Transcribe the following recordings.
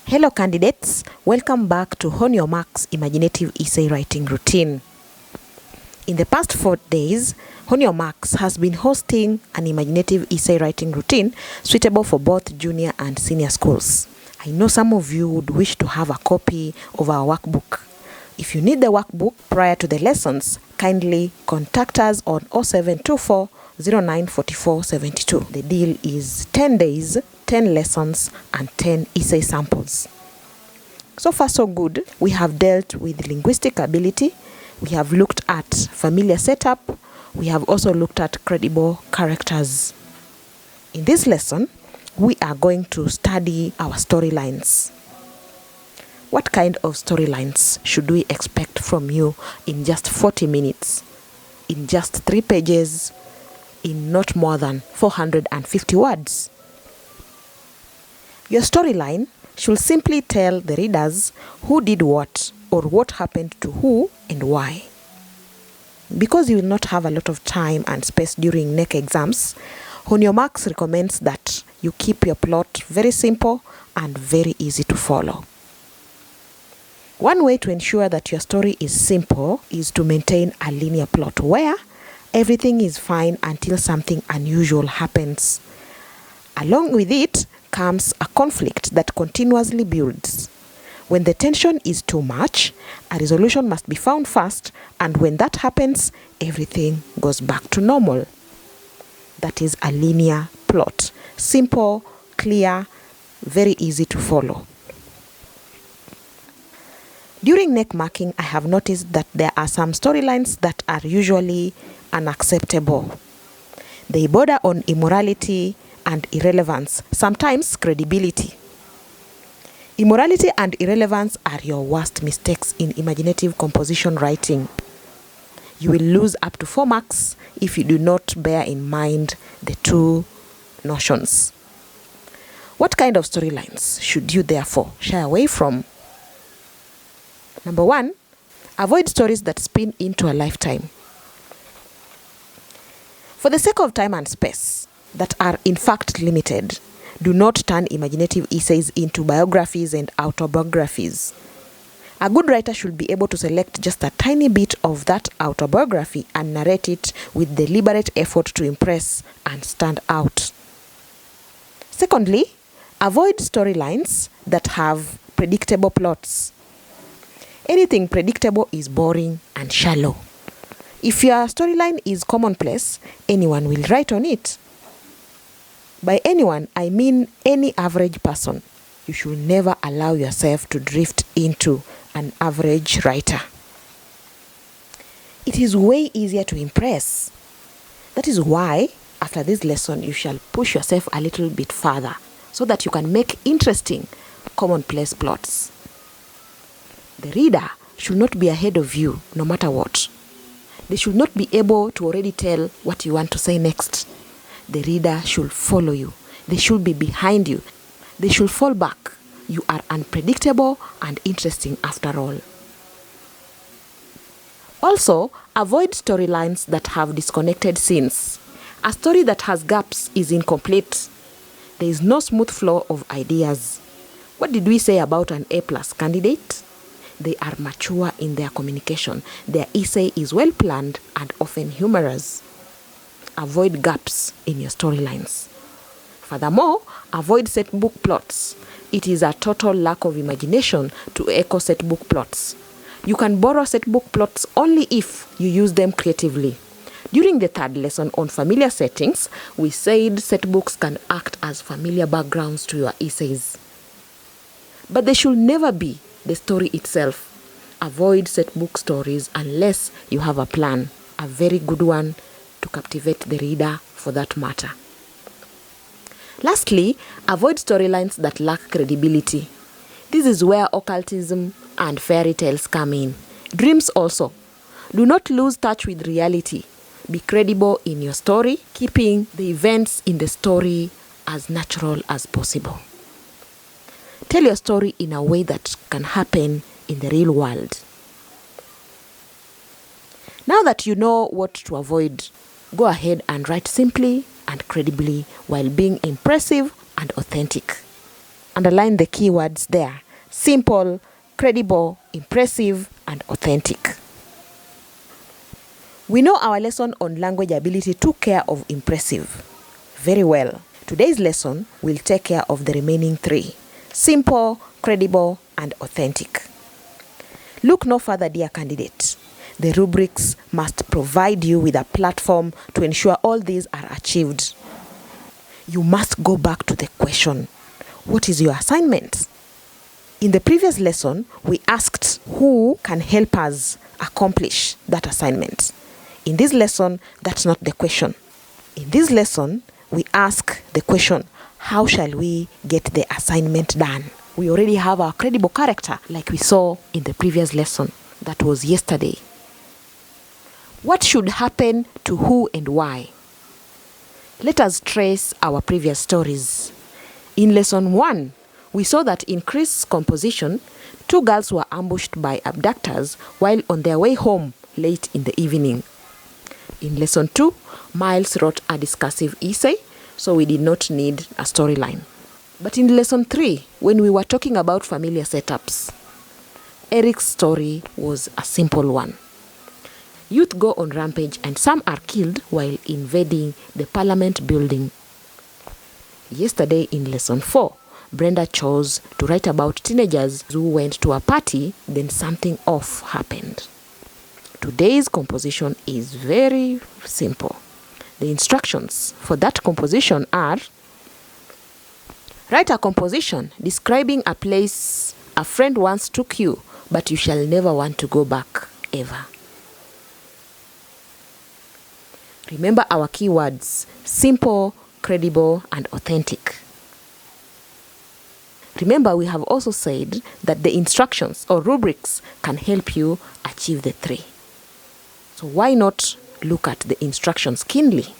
Hello candidates, welcome back to Hone Your Marks Imaginative Essay Writing Routine. In the past 4 days, Hone Your Marks has been hosting an imaginative essay writing routine suitable for both junior and senior schools. I know some of you would wish to have a copy of our workbook. If you need the workbook prior to the lessons, kindly contact us on 0724 0944 72. The deal is 10 days, 10 lessons, and 10 essay samples. So far so good. We have dealt with linguistic ability, we have looked at familiar setup, we have also looked at credible characters. In this lesson, we are going to study our storylines. What kind of storylines should we expect from you in just 40 minutes, in just 3 pages, in not more than 450 words? Your storyline should simply tell the readers who did what or what happened to who and why. Because you will not have a lot of time and space during NEC exams, Hone Your Marks recommends that you keep your plot very simple and very easy to follow. One way to ensure that your story is simple is to maintain a linear plot where everything is fine until something unusual happens. Along with it comes a conflict that continuously builds. When the tension is too much, a resolution must be found fast, and when that happens, everything goes back to normal. That is a linear plot. Simple, clear, very easy to follow. During NEC marking, I have noticed that there are some storylines that are usually unacceptable. They border on immorality and irrelevance, sometimes credibility. Immorality and irrelevance are your worst mistakes in imaginative composition writing. You will lose up to 4 marks if you do not bear in mind the two notions. What kind of storylines should you therefore shy away from? Number 1, avoid stories that spin into a lifetime. For the sake of time and space that are in fact limited, do not turn imaginative essays into biographies and autobiographies. A good writer should be able to select just a tiny bit of that autobiography and narrate it with deliberate effort to impress and stand out. Secondly, avoid storylines that have predictable plots. Anything predictable is boring and shallow. If your storyline is commonplace, anyone will write on it. By anyone, I mean any average person. You should never allow yourself to drift into an average writer. It is way easier to impress. That is why, after this lesson, you shall push yourself a little bit further so that you can make interesting, commonplace plots. The reader should not be ahead of you no matter what. They should not be able to already tell what you want to say next. The reader should follow you. They should be behind you. They should fall back. You are unpredictable and interesting after all. Also, avoid storylines that have disconnected scenes. A story that has gaps is incomplete. There is no smooth flow of ideas. What did we say about an A+ candidate? They are mature in their communication. Their essay is well planned and often humorous. Avoid gaps in your storylines. Furthermore, avoid set book plots. It is a total lack of imagination to echo set book plots. You can borrow set book plots only if you use them creatively. During the 3rd lesson on familiar settings, we said set books can act as familiar backgrounds to your essays. But they should never be the story itself. Avoid set book stories unless you have a plan, a very good one to captivate the reader for that matter. Lastly, avoid storylines that lack credibility. This is where occultism and fairy tales come in. Dreams also. Do not lose touch with reality. Be credible in your story, keeping the events in the story as natural as possible. Tell your story in a way that can happen in the real world. Now that you know what to avoid, go ahead and write simply and credibly while being impressive and authentic. Underline the keywords there: simple, credible, impressive, and authentic. We know our lesson on language ability took care of impressive very well. Today's lesson will take care of the remaining three: simple, credible, and authentic. Look no further, dear candidate. The rubrics must provide you with a platform to ensure all these are achieved. You must go back to the question: what is your assignment? In the previous lesson, we asked who can help us accomplish that assignment. In this lesson, that's not the question. In this lesson, we ask the question: how shall we get the assignment done? We already have our credible character like we saw in the previous lesson. That was yesterday. What should happen to who and why? Let us trace our previous stories. In lesson 1, we saw that in Chris' composition, 2 girls were ambushed by abductors while on their way home late in the evening. In lesson 2, Miles wrote a discursive essay, so we did not need a storyline. But in lesson 3, when we were talking about familiar setups, Eric's story was a simple one. Youth go on rampage and some are killed while invading the Parliament building. Yesterday in lesson 4, Brenda chose to write about teenagers who went to a party, then something off happened. Today's composition is very simple. The instructions for that composition are: write a composition describing a place a friend once took you, but you shall never want to go back ever. Remember our keywords: simple, credible, and authentic. Remember, we have also said that the instructions or rubrics can help you achieve the 3. So why not look at the instructions keenly?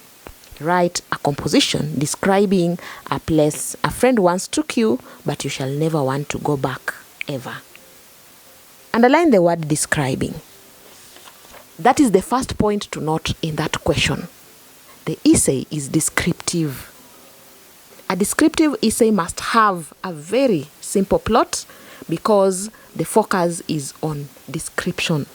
Write a composition describing a place a friend once took you, but you shall never want to go back ever. Underline the word describing. That is the first point to note in that question. The essay is descriptive. A descriptive essay must have a very simple plot because the focus is on description.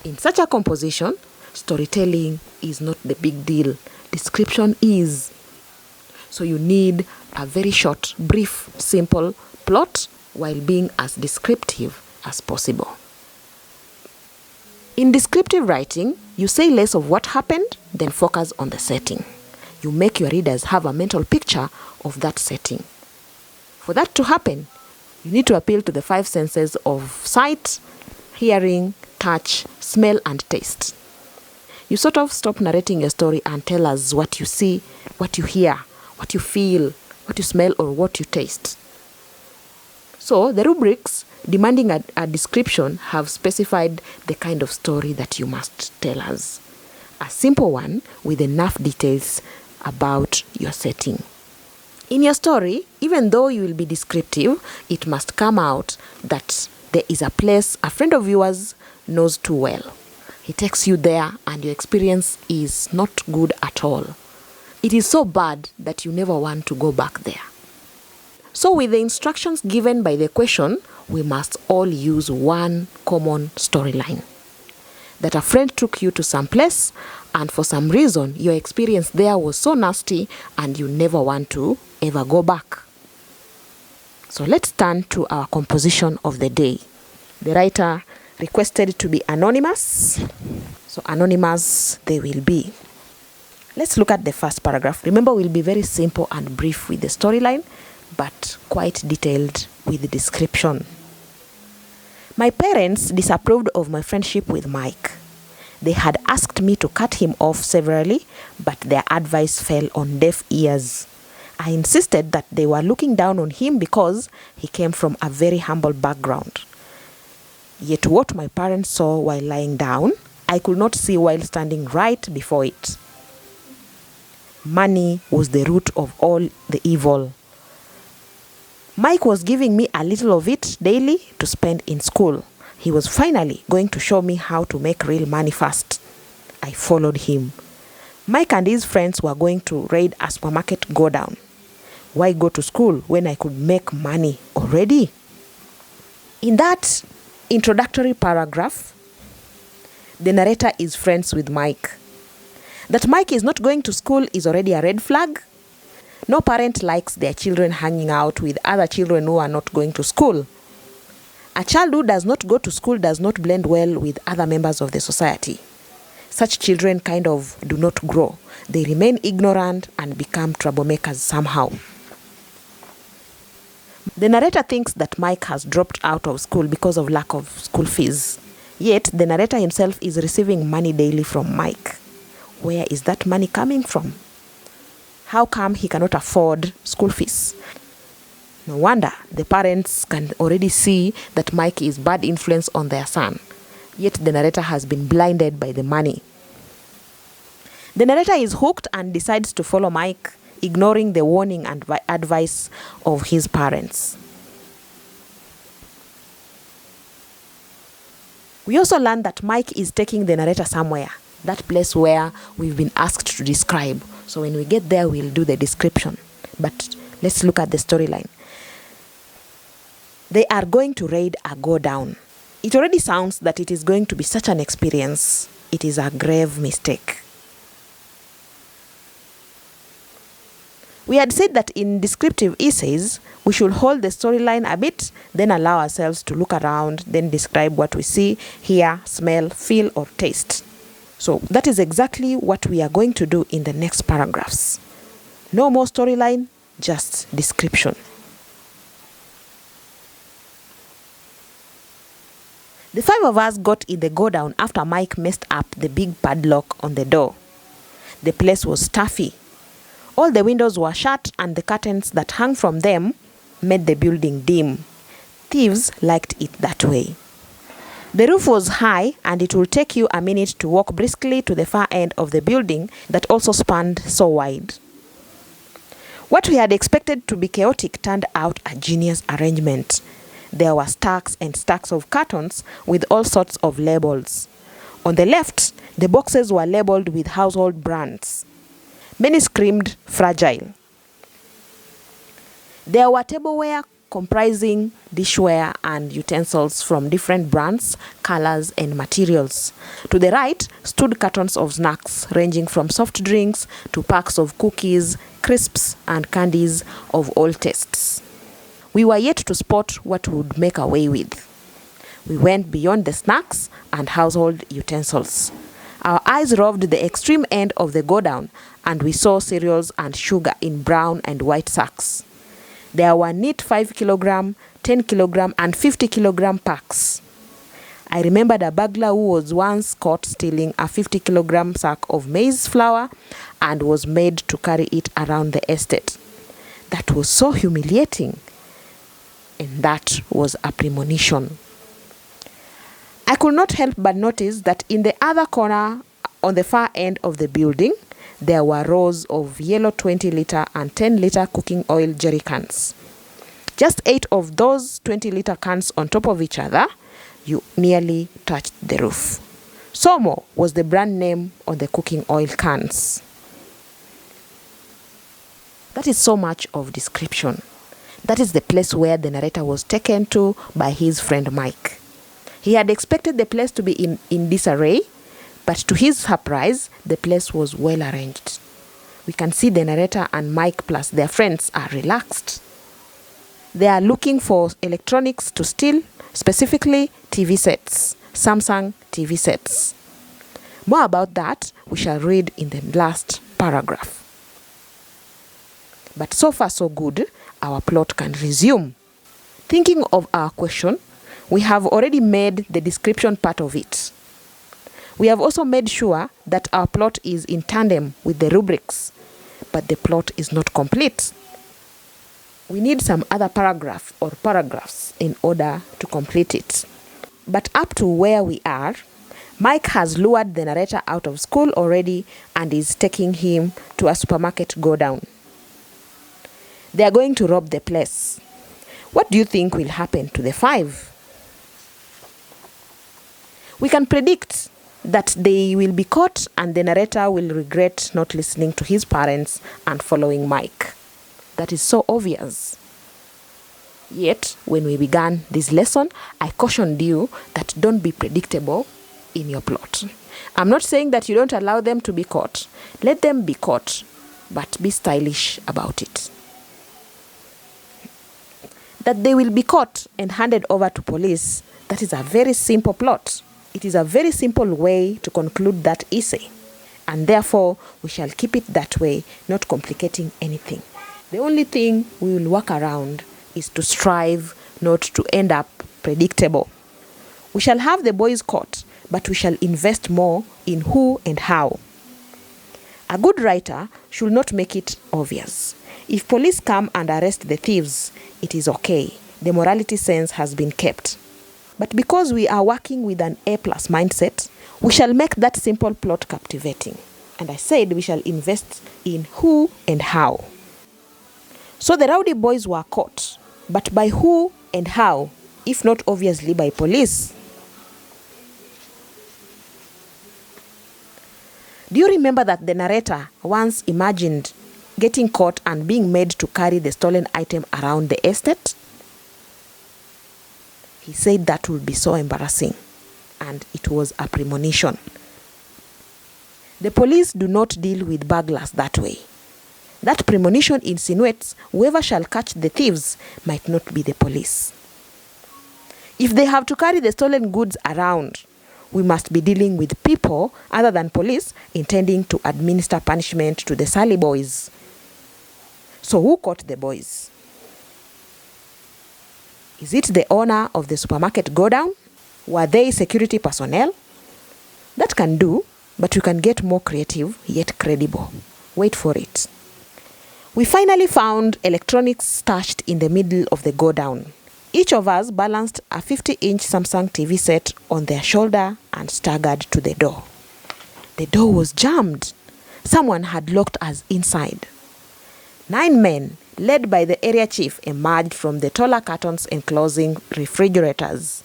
In such a composition, storytelling is not the big deal. Description is. So you need a very short, brief, simple plot while being as descriptive as possible. In descriptive writing, you say less of what happened, then focus on the setting. You make your readers have a mental picture of that setting. For that to happen, you need to appeal to the 5 senses of sight, hearing, touch, smell, and taste. You sort of stop narrating your story and tell us what you see, what you hear, what you feel, what you smell, or what you taste. So the rubrics demanding a description have specified the kind of story that you must tell us. A simple one with enough details about your setting. In your story, even though you will be descriptive, it must come out that there is a place a friend of yours knows too well. He takes you there and your experience is not good at all. It is so bad that you never want to go back there. So with the instructions given by the question, we must all use one common storyline. That a friend took you to some place and for some reason your experience there was so nasty and you never want to ever go back. So let's turn to our composition of the day. The writer requested to be anonymous. So anonymous they will be. Let's look at the first paragraph. Remember, we'll be very simple and brief with the storyline, but quite detailed with the description. My parents disapproved of my friendship with Mike. They had asked me to cut him off severally, but their advice fell on deaf ears. I insisted that they were looking down on him because he came from a very humble background. Yet what my parents saw while lying down, I could not see while standing right before it. Money was the root of all the evil. Mike was giving me a little of it daily to spend in school. He was finally going to show me how to make real money fast. I followed him. Mike and his friends were going to raid a supermarket godown. Why go to school when I could make money already? In that introductory paragraph, the narrator is friends with Mike. That Mike is not going to school is already a red flag. No parent likes their children hanging out with other children who are not going to school. A child who does not go to school does not blend well with other members of the society. Such children kind of do not grow. They remain ignorant and become troublemakers somehow. The narrator thinks that Mike has dropped out of school because of lack of school fees. Yet, the narrator himself is receiving money daily from Mike. Where is that money coming from? How come he cannot afford school fees? No wonder the parents can already see that Mike is bad influence on their son. Yet the narrator has been blinded by the money. The narrator is hooked and decides to follow Mike, ignoring the warning and advice of his parents. We also learn that Mike is taking the narrator somewhere, that place where we've been asked to describe. So when we get there, we'll do the description. But let's look at the storyline. They are going to raid a go down. It already sounds that it is going to be such an experience. It is a grave mistake. We had said that in descriptive essays, we should hold the storyline a bit, then allow ourselves to look around, then describe what we see, hear, smell, feel, or taste. So that is exactly what we are going to do in the next paragraphs. No more storyline, just description. The five of us got in the go down after Mike messed up the big padlock on the door. The place was stuffy. All the windows were shut and the curtains that hung from them made the building dim. Thieves liked it that way. The roof was high and it will take you a minute to walk briskly to the far end of the building that also spanned so wide. What we had expected to be chaotic turned out a genius arrangement. There were stacks and stacks of cartons with all sorts of labels. On the left, the boxes were labeled with household brands. Many screamed fragile. There were tableware comprising dishware and utensils from different brands, colors, and materials. To the right stood cartons of snacks ranging from soft drinks to packs of cookies, crisps, and candies of all tastes. We were yet to spot what we would make away with. We went beyond the snacks and household utensils. Our eyes roved the extreme end of the go-down, and we saw cereals and sugar in brown and white sacks. There were neat 5 kilogram, 10 kilogram, and 50 kilogram packs. I remembered a burglar who was once caught stealing a 50 kilogram sack of maize flour and was made to carry it around the estate. That was so humiliating. And that was a premonition. I could not help but notice that in the other corner, on the far end of the building, there were rows of yellow 20-liter and 10-liter cooking oil jerry cans. Just 8 of those 20-liter cans on top of each other, you nearly touched the roof. Somo was the brand name on the cooking oil cans. That is so much of description. That is the place where the narrator was taken to by his friend Mike. He had expected the place to be in disarray, but to his surprise, the place was well arranged. We can see the narrator and Mike plus their friends are relaxed. They are looking for electronics to steal, specifically TV sets, Samsung TV sets. More about that we shall read in the last paragraph. But so far so good, our plot can resume. Thinking of our question, we have already made the description part of it. We have also made sure that our plot is in tandem with the rubrics, but the plot is not complete. We need some other paragraph or paragraphs in order to complete it. But up to where we are, Mike has lured the narrator out of school already and is taking him to a supermarket go down. They are going to rob the place. What do you think will happen to the 5? We can predict that they will be caught and the narrator will regret not listening to his parents and following Mike. that is so obvious. Yet, when we began this lesson, I cautioned you that don't be predictable in your plot. I'm not saying that you don't allow them to be caught. Let them be caught, but be stylish about it. That they will be caught and handed over to police, that is a very simple plot. It is a very simple way to conclude that essay. And therefore, we shall keep it that way, not complicating anything. The only thing we will work around is to strive not to end up predictable. We shall have the boys caught, but we shall invest more in who and how. A good writer should not make it obvious. If police come and arrest the thieves, it is okay. The morality sense has been kept. But because we are working with an A+ mindset, we shall make that simple plot captivating. And I said we shall invest in who and how. So the rowdy boys were caught, but by who and how, if not obviously by police? Do you remember that the narrator once imagined getting caught and being made to carry the stolen item around the estate? He said that would be so embarrassing, and it was a premonition. The police do not deal with burglars that way. That premonition insinuates whoever shall catch the thieves might not be the police. If they have to carry the stolen goods around, we must be dealing with people other than police intending to administer punishment to the Sally boys. So who caught the boys? Is it the owner of the supermarket godown? Were they security personnel? That can do, but you can get more creative yet credible. Wait for it. We finally found electronics stashed in the middle of the godown. Each of us balanced a 50-inch Samsung TV set on their shoulder and staggered to the door. The door was jammed. Someone had locked us inside. 9 men, led by the area chief, emerged from the taller curtains enclosing refrigerators.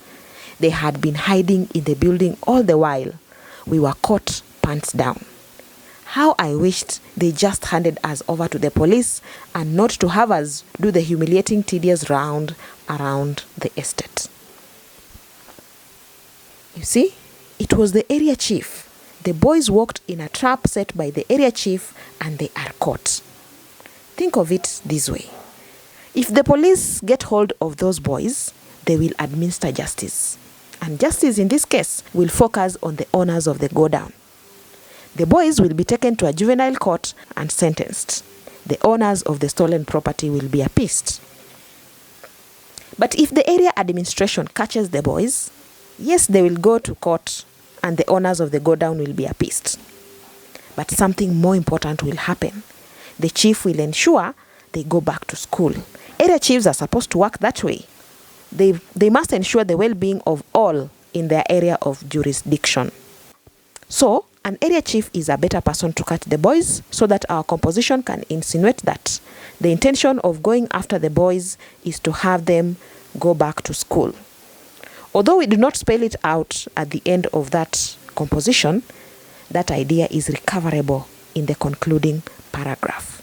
They had been hiding in the building all the while. We were caught pants down. How I wished they just handed us over to the police and not to have us do the humiliating, tedious round around the estate. You see, it was the area chief. The boys walked in a trap set by the area chief and they are caught. Think of it this way. If the police get hold of those boys, they will administer justice. And justice in this case will focus on the owners of the godown. The boys will be taken to a juvenile court and sentenced. The owners of the stolen property will be appeased. But if the area administration catches the boys, yes, they will go to court and the owners of the godown will be appeased. But something more important will happen. The chief will ensure they go back to school. Area chiefs are supposed to work that way. They must ensure the well-being of all in their area of jurisdiction. So, an area chief is a better person to catch the boys so that our composition can insinuate that the intention of going after the boys is to have them go back to school. Although we do not spell it out at the end of that composition, that idea is recoverable in the concluding paragraph.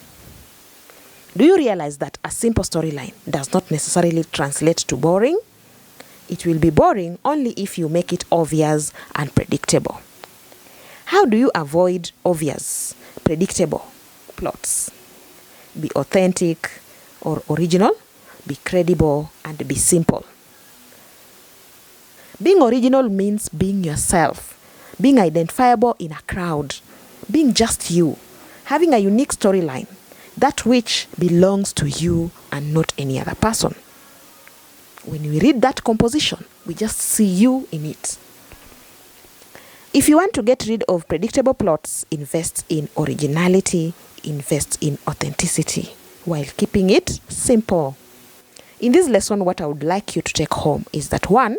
Do you realize that a simple storyline does not necessarily translate to boring? It will be boring only if you make it obvious and predictable. How do you avoid obvious, predictable plots? Be authentic or original, be credible, and be simple. Being original means being yourself, being identifiable in a crowd, being just you, having a unique storyline, that which belongs to you and not any other person. When we read that composition, we just see you in it. If you want to get rid of predictable plots, invest in originality, invest in authenticity, while keeping it simple. In this lesson, what I would like you to take home is that 1,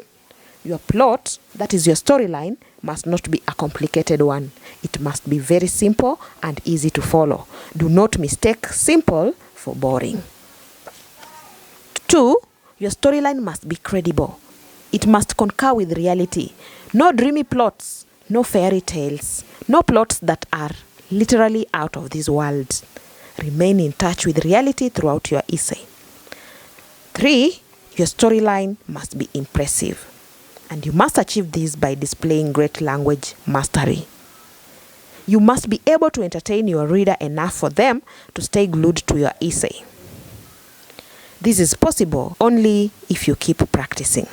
your plot, that is your storyline, must not be a complicated one. It must be very simple and easy to follow. Do not mistake simple for boring. 2, your storyline must be credible. It must concur with reality. No dreamy plots, no fairy tales, no plots that are literally out of this world. Remain in touch with reality throughout your essay. 3. Your storyline must be impressive. And you must achieve this by displaying great language mastery. You must be able to entertain your reader enough for them to stay glued to your essay. This is possible only if you keep practicing.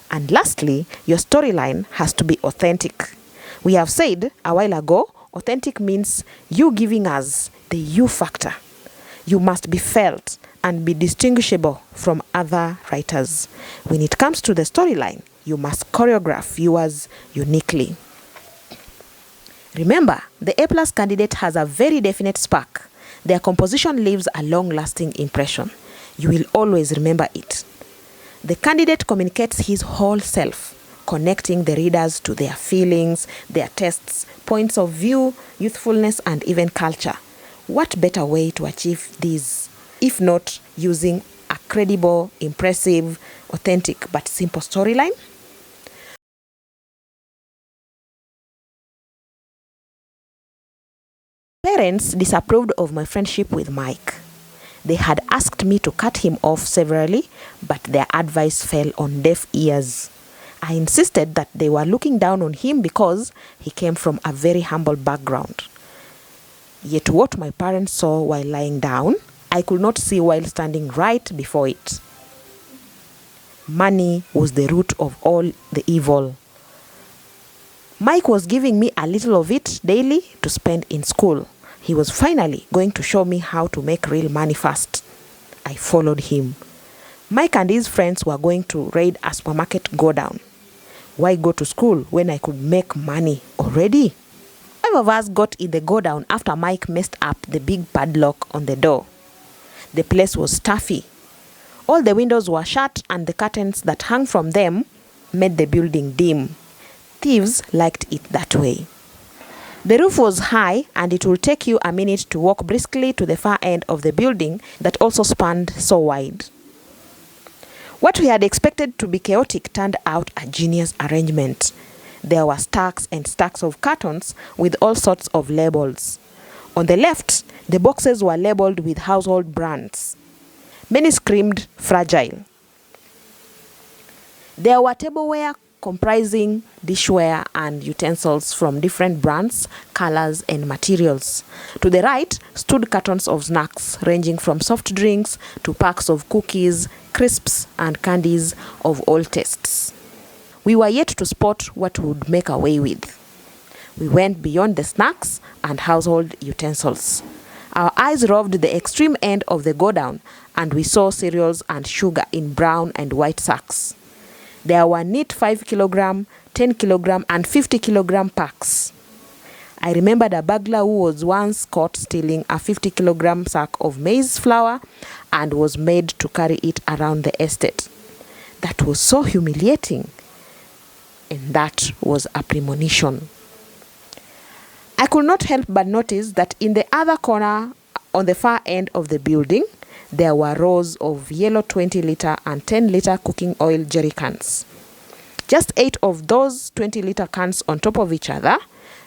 And lastly, your storyline has to be authentic. We have said a while ago, authentic means you giving us the you factor. You must be felt and be distinguishable from other writers. When it comes to the storyline, you must choreograph yours uniquely. Remember, the A+ candidate has a very definite spark. Their composition leaves a long-lasting impression. You will always remember it. The candidate communicates his whole self, connecting the readers to their feelings, their tastes, points of view, youthfulness, and even culture. What better way to achieve this, if not using a credible, impressive, authentic, but simple storyline? Parents disapproved of my friendship with Mike. They had asked me to cut him off severally, but their advice fell on deaf ears. I insisted that they were looking down on him because he came from a very humble background. Yet what my parents saw while lying down, I could not see while standing right before it. Money was the root of all the evil. Mike was giving me a little of it daily to spend in school. He was finally going to show me how to make real money fast. I followed him. Mike and his friends were going to raid a supermarket godown. Why go to school when I could make money already? 5 of us got in the godown after Mike messed up the big padlock on the door. The place was stuffy. All the windows were shut and the curtains that hung from them made the building dim. Thieves liked it that way. The roof was high and it would take you a minute to walk briskly to the far end of the building that also spanned so wide. What we had expected to be chaotic turned out a genius arrangement. There were stacks and stacks of cartons with all sorts of labels. On the left, the boxes were labeled with household brands. Many screamed fragile. There were tableware comprising dishware and utensils from different brands, colors, and materials. To the right stood cartons of snacks ranging from soft drinks to packs of cookies, crisps, and candies of all tastes. We were yet to spot what we would make away with. We went beyond the snacks and household utensils. Our eyes roved the extreme end of the godown, and we saw cereals and sugar in brown and white sacks. There were neat 5 kilogram, 10 kilogram, and 50 kilogram packs. I remembered a burglar who was once caught stealing a 50 kilogram sack of maize flour and was made to carry it around the estate. That was so humiliating. And that was a premonition. I could not help but notice that in the other corner, on the far end of the building, there were rows of yellow 20-liter and 10-liter cooking oil jerry cans. Just 8 of those 20-liter cans on top of each other,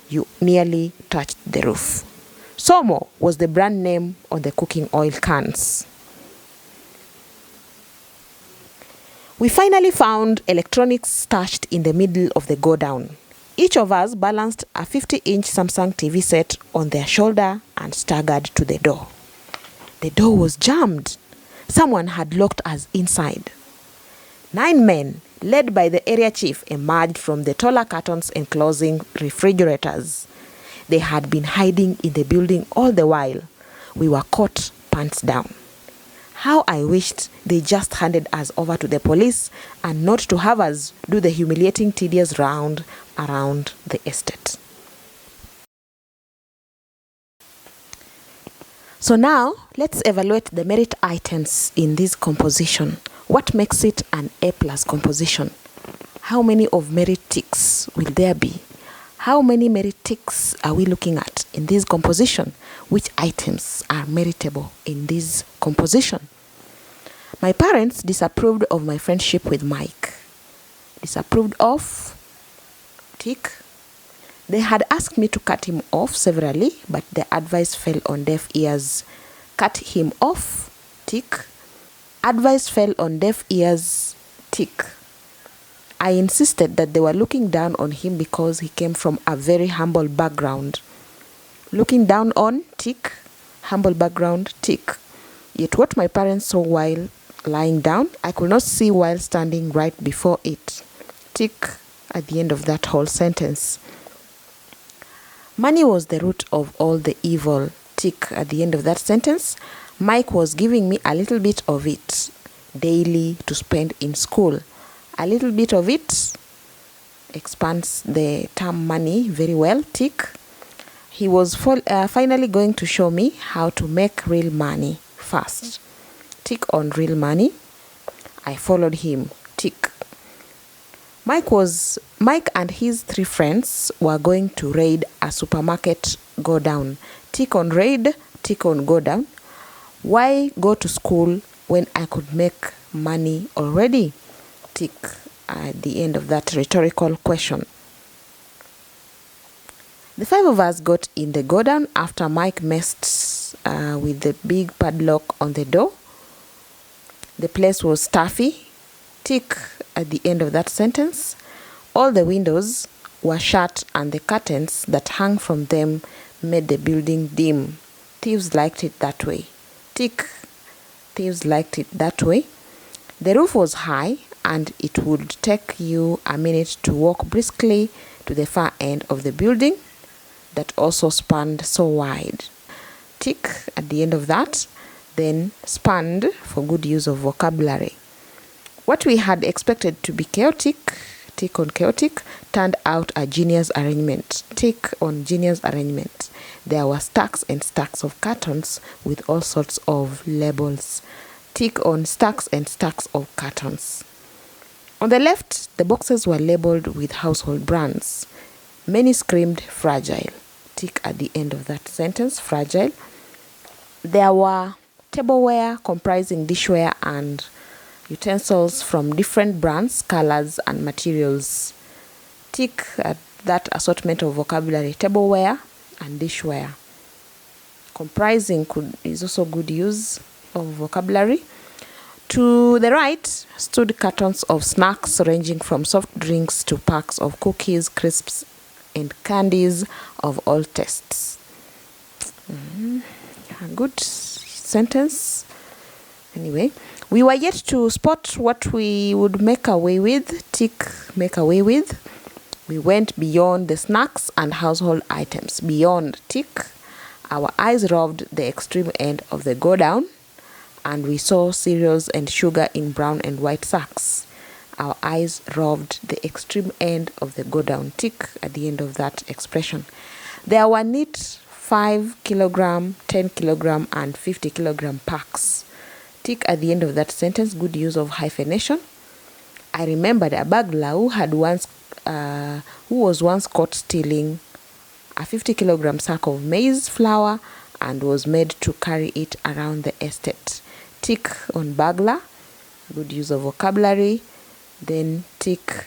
you nearly touched the roof. Somo was the brand name on the cooking oil cans. We finally found electronics stashed in the middle of the godown. Each of us balanced a 50-inch Samsung TV set on their shoulder and staggered to the door. The door was jammed. Someone had locked us inside. 9 men, led by the area chief, emerged from the taller curtains enclosing refrigerators. They had been hiding in the building all the while. We were caught pants down. How I wished they just handed us over to the police and not to have us do the humiliating, tedious round around the estate. So now, let's evaluate the merit items in this composition. What makes it an A+ composition? How many of merit ticks will there be? How many merit ticks are we looking at in this composition? Which items are meritable in this composition? My parents disapproved of my friendship with Mike. Disapproved of, tick. They had asked me to cut him off severally, but the advice fell on deaf ears. Cut him off, tick. Advice fell on deaf ears, tick. I insisted that they were looking down on him because he came from a very humble background. Looking down on, tick. Humble background, tick. Yet what my parents saw while lying down, I could not see while standing right before it. Tick at the end of that whole sentence. Money was the root of all the evil. Tick at the end of that sentence. Mike was giving me a little bit of it daily to spend in school. A little bit of it expands the term money very well. Tick. He was finally going to show me how to make real money fast. Tick on real money. I followed him. Tick. Mike and his 3 friends were going to raid a supermarket go down. Tick on raid, tick on go down. Why go to school when I could make money already? Tick at the end of that rhetorical question. The 5 of us got in the go down after Mike messed with the big padlock on the door. The place was stuffy. Tick at the end of that sentence. All the windows were shut and the curtains that hung from them made the building dim. Thieves liked it that way. Tick. Thieves liked it that way. The roof was high and it would take you a minute to walk briskly to the far end of the building that also spanned so wide. Tick at the end of that. Then spanned for good use of vocabulary. What we had expected to be chaotic, tick on chaotic, turned out a genius arrangement. Tick on genius arrangement. There were stacks and stacks of cartons with all sorts of labels. Tick on stacks and stacks of cartons. On the left, the boxes were labeled with household brands. Many screamed fragile. Tick at the end of that sentence, fragile. There were tableware comprising dishware and utensils from different brands, colors, and materials. Tick at that assortment of vocabulary, tableware and dishware. Comprising is also good use of vocabulary. To the right stood cartons of snacks ranging from soft drinks to packs of cookies, crisps, and candies of all tastes. A good sentence. Anyway, we were yet to spot what we would make away with. Tick, make away with. We went beyond the snacks and household items. Beyond, tick. Our eyes roved the extreme end of the go down, and we saw cereals and sugar in brown and white sacks. Our eyes roved the extreme end of the go down. Tick at the end of that expression. There were neat 5 kilogram, 10 kilogram, and 50 kilogram packs. Tick at the end of that sentence. Good use of hyphenation. I remembered a burglar who was once caught stealing a 50 kilogram sack of maize flour and was made to carry it around the estate. Tick on burglar. Good use of vocabulary. Then tick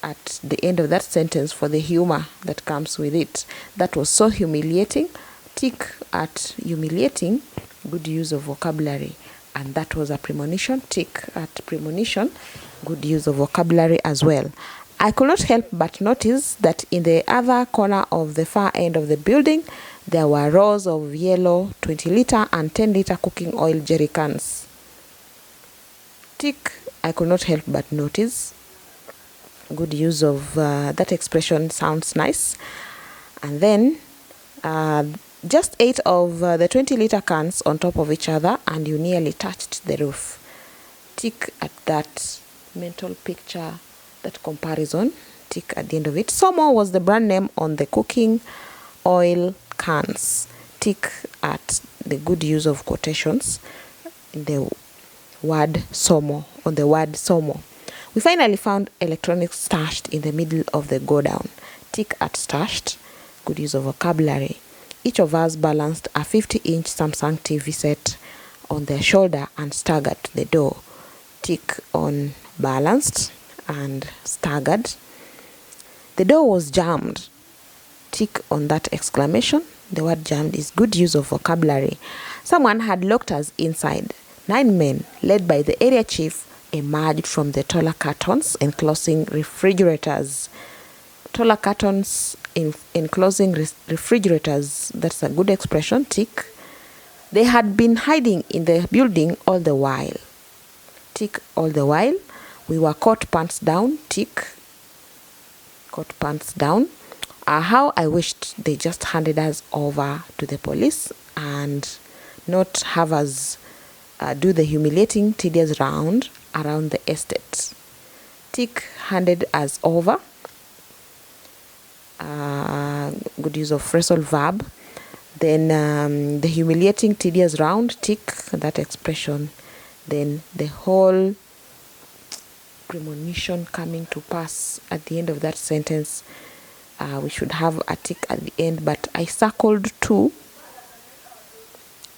at the end of that sentence for the humor that comes with it. That was so humiliating. Tick at humiliating. Good use of vocabulary. And that was a premonition. Tick at premonition. Good use of vocabulary as well. I could not help but notice that in the other corner of the far end of the building, there were rows of yellow 20-liter and 10-liter cooking oil jerry cans. Tick, I could not help but notice. Good use of that expression, sounds nice. And then just 8 of the 20-liter cans on top of each other, and you nearly touched the roof. Tick at that mental picture, that comparison. Tick at the end of it. Somo was the brand name on the cooking oil cans. Tick at the good use of quotations in the word Somo, on the word Somo. We finally found electronics stashed in the middle of the go down. Tick at stashed. Good use of vocabulary. Each of us balanced a 50-inch Samsung TV set on their shoulder and staggered to the door. Tick on balanced and staggered. The door was jammed Tick on that exclamation. The word jammed is good use of vocabulary. Someone had locked us inside. 9 men, led by the area chief, emerged from the taller curtains enclosing refrigerators. Taller curtains enclosing refrigerators. That's a good expression. Tick. They had been hiding in the building all the while. Tick, all the while. We were caught pants down. Tick. Caught pants down. How I wished they just handed us over to the police and not have us do the humiliating, tedious round around the estate. Tick, handed us over. Good use of phrasal verb. Then the humiliating, tedious round, tick, that expression. Then the whole premonition coming to pass at the end of that sentence. We should have a tick at the end, but I circled 2.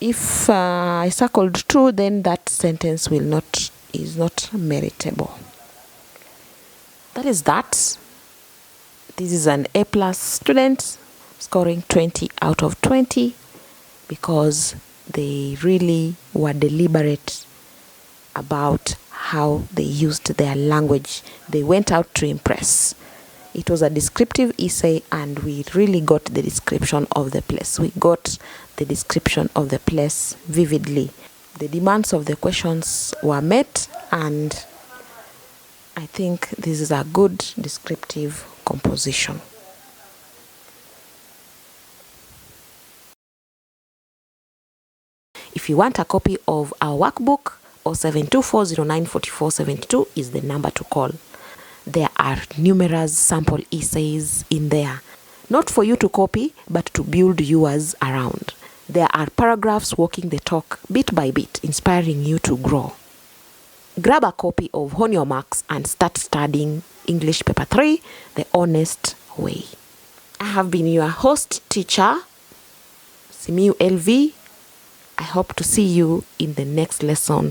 If I circled 2, then that sentence is not meritable. That is that. This is an A+ student scoring 20 out of 20 because they really were deliberate about how they used their language. They went out to impress. It was a descriptive essay and we really got the description of the place. We got the description of the place vividly. The demands of the questions were met and I think this is a good descriptive composition. If you want a copy of our workbook, 0724094472 is the number to call. There are numerous sample essays in there, not for you to copy, but to build yours around. There are paragraphs walking the talk bit by bit, inspiring you to grow. Grab a copy of Hone Your Marks and start studying English Paper 3 the honest way. I have been your host teacher, Simiu LV. I hope to see you in the next lesson.